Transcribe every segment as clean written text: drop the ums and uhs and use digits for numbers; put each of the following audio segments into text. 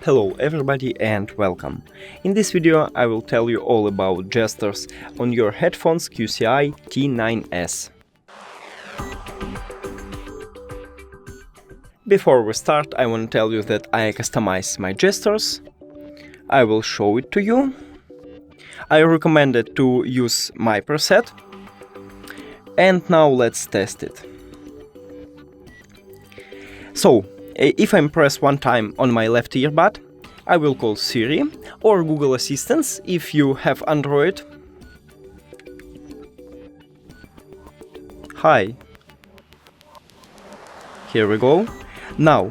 Hello everybody and welcome. In this video I will tell you all about gestures on your headphones QCY T9S. Before we start, I want to tell you that I customize my gestures. I will show it to you. I recommend it to use my preset. And now let's test it. So, if I press one time on my left earbud, I will call Siri or Google Assistant if you have Android. Hi. Here we go. Now,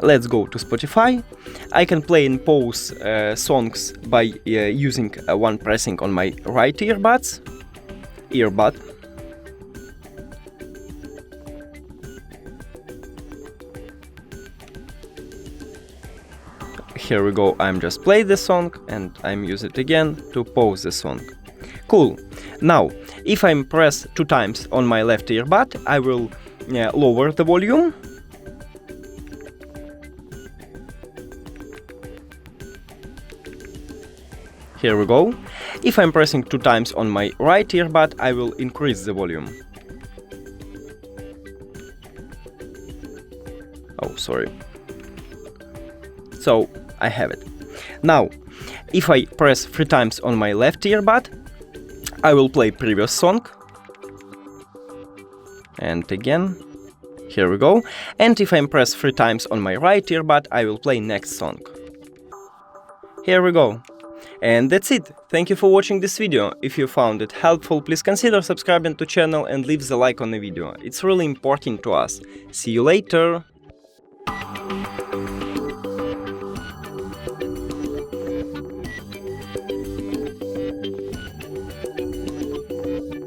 let's go to Spotify. I can play and pause songs by using one pressing on my right earbud. Here we go, I'm just play the song and I'm use it again to pause the song. Cool. Now, if I press two times on my left earbud, I will lower the volume. Here we go. If I'm pressing two times on my right earbud, I will increase the volume. Oh, sorry. So, I have it. Now, if I press three times on my left earbud, I will play previous song. And again, here we go. And if I press three times on my right earbud, I will play next song. Here we go. And that's it. Thank you for watching this video. If you found it helpful, please consider subscribing to channel and leave the like on the video. It's really important to us. See you later!